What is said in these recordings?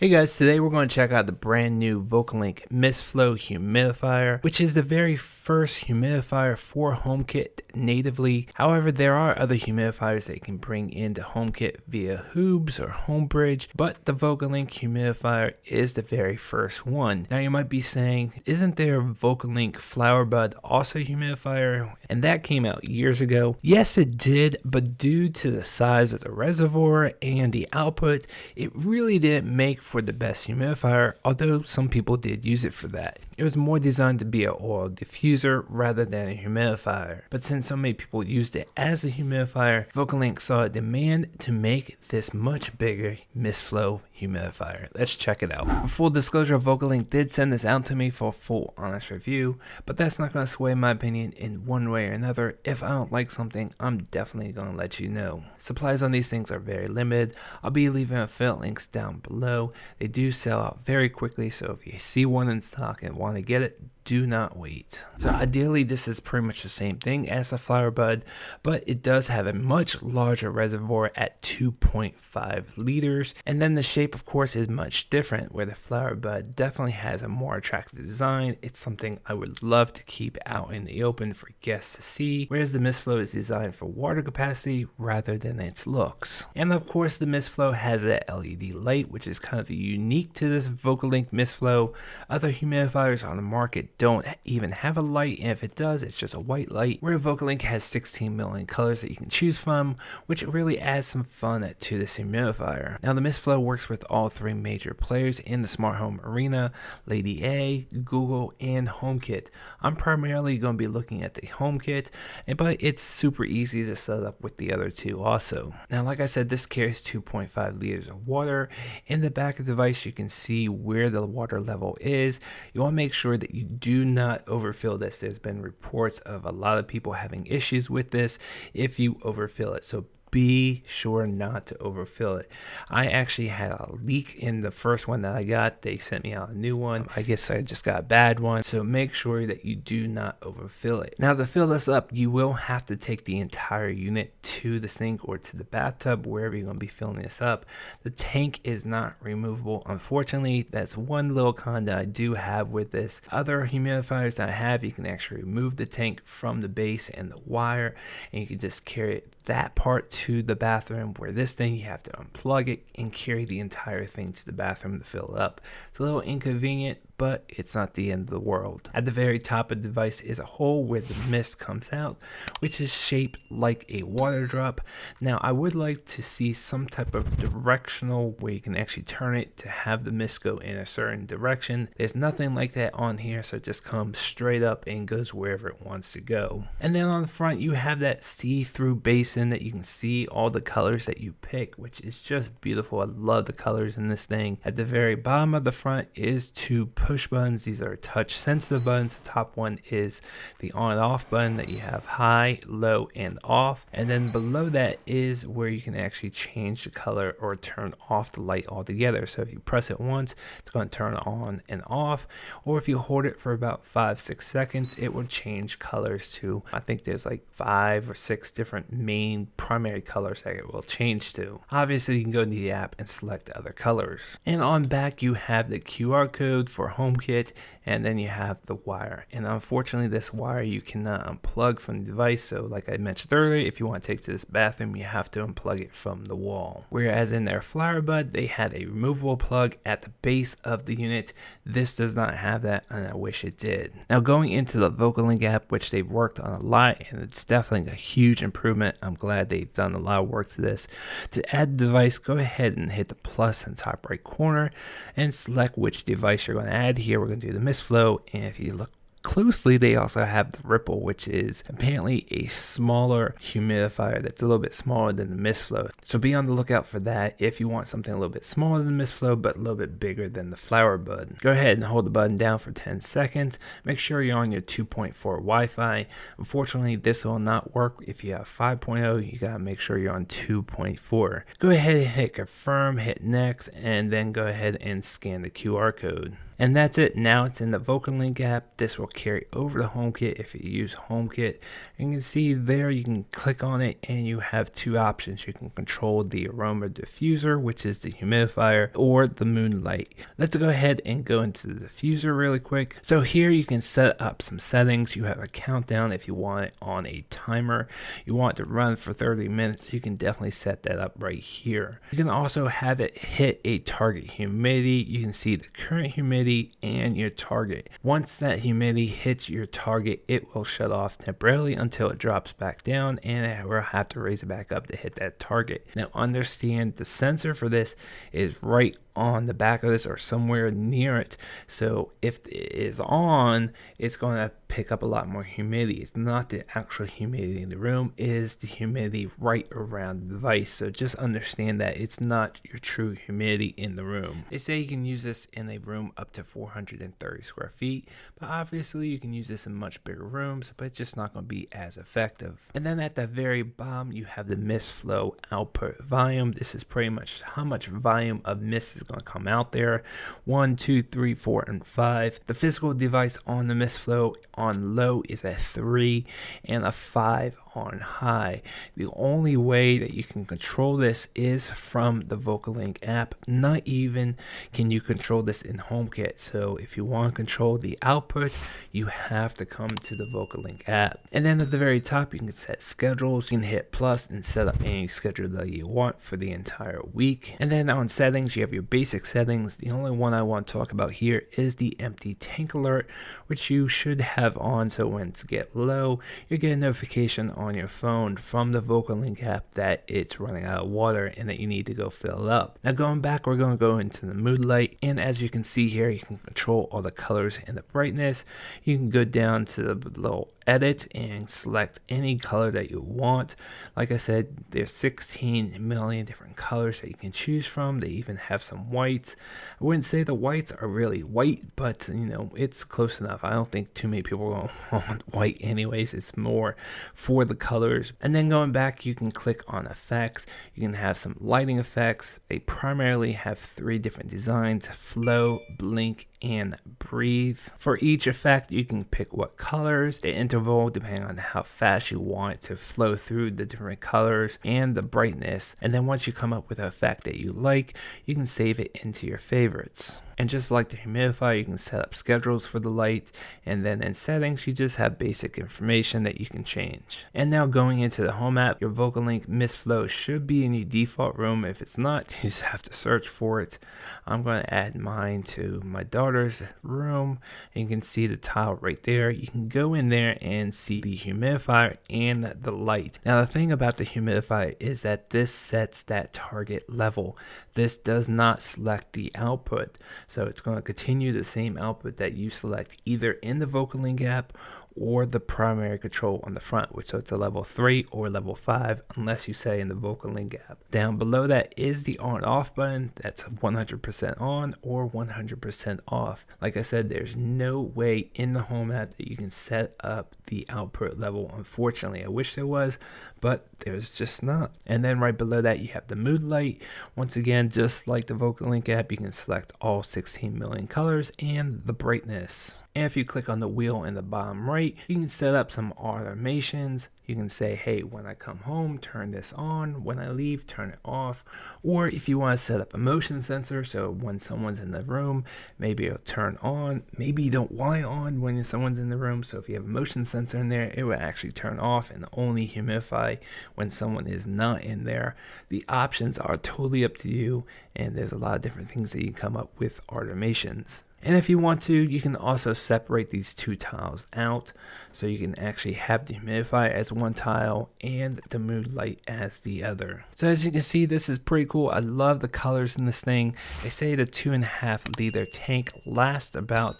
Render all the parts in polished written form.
Hey guys, today we're going to check out the brand new Vocolinc MistFlow humidifier, which is the very first humidifier for HomeKit natively. However, there are other humidifiers that you can bring into HomeKit via Hubs or Homebridge, but the Vocolinc humidifier is the very first one. Now you might be saying, isn't there a Vocolinc FlowerBud also humidifier? And that came out years ago. Yes, it did, but due to the size of the reservoir and the output, it really didn't make for the best humidifier, although some people did use it for that. It was more designed to be an oil diffuser rather than a humidifier. But since so many people used it as a humidifier, Vocolinc saw a demand to make this much bigger MistFlow humidifier. Let's check it out. For full disclosure, Vocolinc did send this out to me for a full honest review, but that's not going to sway my opinion in one way or another. If I don't like something, I'm definitely going to let you know. Supplies on these things are very limited. I'll be leaving affiliate links down below. They do sell out very quickly, so if you see one in stock and want to get it, do not wait. So ideally this is pretty much the same thing as a FlowerBud, but it does have a much larger reservoir at 2.5 liters, and then the shape of course is much different, where the FlowerBud definitely has a more attractive design. It's something I would love to keep out in the open for guests to see, whereas the MistFlow is designed for water capacity rather than its looks. And of course the MistFlow has a LED light, which is kind of unique to this Vocolinc MistFlow. Other humidifiers on the market don't even have a light, and if it does, it's just a white light, where Vocolinc has 16 million colors that you can choose from, which really adds some fun to this humidifier. Now the MistFlow works with all three major players in the smart home arena: Lady A, Google, and HomeKit. I'm primarily going to be looking at the HomeKit, but it's super easy to set up with the other two also. Now like I said, this carries 2.5 liters of water. In the back of the device you can see where the water level is. You want to make sure that you do not overfill this. There's been reports of a lot of people having issues with this if you overfill it, so be sure not to overfill it. I actually had a leak in the first one that I got. They sent me out a new one. I guess I just got a bad one, so make sure that you do not overfill it. Now to fill this up, you will have to take the entire unit to the sink or to the bathtub, wherever you're going to be filling this up. The tank is not removable, unfortunately. That's one little con that I do have with this. Other humidifiers that I have, you can actually remove the tank from the base and the wire, and you can just carry that part to the bathroom, where this thing you have to unplug it and carry the entire thing to the bathroom to fill it up. It's a little inconvenient, but it's not the end of the world. At the very top of the device is a hole where the mist comes out, which is shaped like a water drop. Now I would like to see some type of directional where you can actually turn it to have the mist go in a certain direction. There's nothing like that on here, so it just comes straight up and goes wherever it wants to go. And then on the front you have that see-through basin that you can see all the colors that you pick, which is just beautiful. I love the colors in this thing. At the very bottom of the front is two push buttons. These are touch sensitive buttons. The top one is the on and off button that you have high, low, and off, and then below that is where you can actually change the color or turn off the light altogether. So if you press it once, it's going to turn on and off, or if you hold it for about 5-6 seconds, it will change colors to, I think there's like 5 or 6 different main primary colors that it will change to. Obviously you can go to the app and select other colors, and on back you have the QR code for HomeKit, and then you have the wire. And unfortunately this wire you cannot unplug from the device, so like I mentioned earlier, if you want to take it to this bathroom you have to unplug it from the wall. Whereas in their FlowerBud they had a removable plug at the base of the unit. This does not have that, and I wish it did. Now going into the Vocolinc app, which they've worked on a lot, and it's definitely a huge improvement. I'm glad they've done a lot of work to this. To add the device, go ahead and hit the plus in the top right corner and select which device you're going to add. Here we're going to do the MistFlow, and if you look closely, they also have the Ripple, which is apparently a smaller humidifier that's a little bit smaller than the MistFlow. So be on the lookout for that if you want something a little bit smaller than the MistFlow but a little bit bigger than the FlowerBud. Go ahead and hold the button down for 10 seconds. Make sure you're on your 2.4 Wi-Fi. Unfortunately, this will not work if you have 5.0. You gotta make sure you're on 2.4. Go ahead and hit confirm, hit next, and then go ahead and scan the QR code. And that's it. Now it's in the Vocolinc app. This will carry over to HomeKit if you use HomeKit. And you can see there, you can click on it and you have two options. You can control the aroma diffuser, which is the humidifier, or the moonlight. Let's go ahead and go into the diffuser really quick. So here you can set up some settings. You have a countdown if you want it on a timer. You want it to run for 30 minutes. You can definitely set that up right here. You can also have it hit a target humidity. You can see the current humidity and your target. Once that humidity hits your target, it will shut off temporarily until it drops back down, and it will have to raise it back up to hit that target. Now understand the sensor for this is right on the back of this or somewhere near it. So if it is on, it's going to pick up a lot more humidity. It's not the actual humidity in the room, it is the humidity right around the device. So just understand that it's not your true humidity in the room. They say you can use this in a room up to 430 square feet, but obviously you can use this in much bigger rooms, but it's just not going to be as effective. And then at the very bottom, you have the MistFlow output volume. This is pretty much how much volume of mist is going to come out there. 1, 2, 3, 4, and 5. The physical device on the MistFlow on low is a 3 and a 5 on high. The only way that you can control this is from the Vocolinc app. Not even can you control this in HomeKit. So if you want to control the output, you have to come to the Vocolinc app. And then at the very top, you can set schedules. You can hit plus and set up any schedule that you want for the entire week. And then on settings, you have your basic settings. The only one I want to talk about here is the empty tank alert, which you should have on, so when it's get low, you get a notification on your phone from the Vocolinc app that it's running out of water and that you need to go fill it up. Now going back, we're going to go into the mood light, and as you can see here, you can control all the colors and the brightness. You can go down to the little edit and select any color that you want. Like I said, there's 16 million different colors that you can choose from. They even have some whites. I wouldn't say the whites are really white, but you know, it's close enough. I don't think too many people are going to want white anyways. It's more for the colors. And then going back, you can click on effects. You can have some lighting effects. They primarily have 3 different designs: flow, blink, and breathe. For each effect, you can pick what colors, the interval depending on how fast you want it to flow through the different colors, and the brightness. And then once you come up with an effect that you like, you can save it into your favorites. And just like the humidifier, you can set up schedules for the light, and then in settings, you just have basic information that you can change. And now going into the home app, your Vocolinc MistFlow should be in your default room. If it's not, you just have to search for it. I'm going to add mine to my daughter's room, and you can see the tile right there. You can go in there and see the humidifier and the light. Now the thing about the humidifier is that this sets that target level. This does not select the output. So it's going to continue the same output that you select either in the Vocolinc app or the primary control on the front, which so it's a level 3 or level 5 unless you say in the Vocolinc app. Down below that is the on off button. That's 100% on or 100% off. Like I said, there's no way in the home app that you can set up the output level. Unfortunately, I wish there was, but there's just not. And then right below that you have the mood light. Once again, just like the Vocolinc app, you can select all 16 million colors and the brightness. And if you click on the wheel in the bottom right, you can set up some automations. You can say, hey, when I come home, turn this on. When I leave, turn it off. Or if you want to set up a motion sensor, so when someone's in the room, maybe it'll turn on. Maybe you don't want it on when someone's in the room. So if you have a motion sensor in there, it will actually turn off and only humidify when someone is not in there. The options are totally up to you, and there's a lot of different things that you can come up with automations. And if you want to, you can also separate these 2 tiles out, so you can actually have the humidifier as one tile and the mood light as the other. So as you can see, this is pretty cool. I love the colors in this thing. They say the 2.5 liter tank lasts about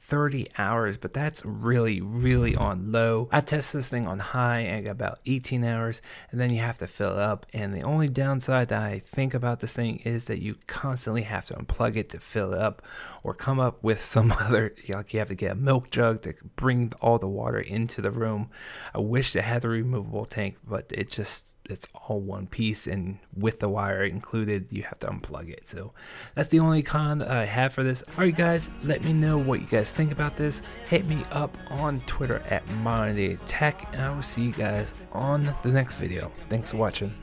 30 hours, but that's really on low. I tested this thing on high and I got about 18 hours, and then you have to fill it up. And the only downside that I think about this thing is that you constantly have to unplug it to fill it up, or come up with some other, like you have to get a milk jug to bring all the water into the room. I wish they had a removable tank, but it's all one piece, and with the wire included, you have to unplug it. So that's the only con I have for this. Alright guys, let me know what you guys guys think about this, hit me up on Twitter at ModernDayTech, and I will see you guys on the next video. Thanks for watching.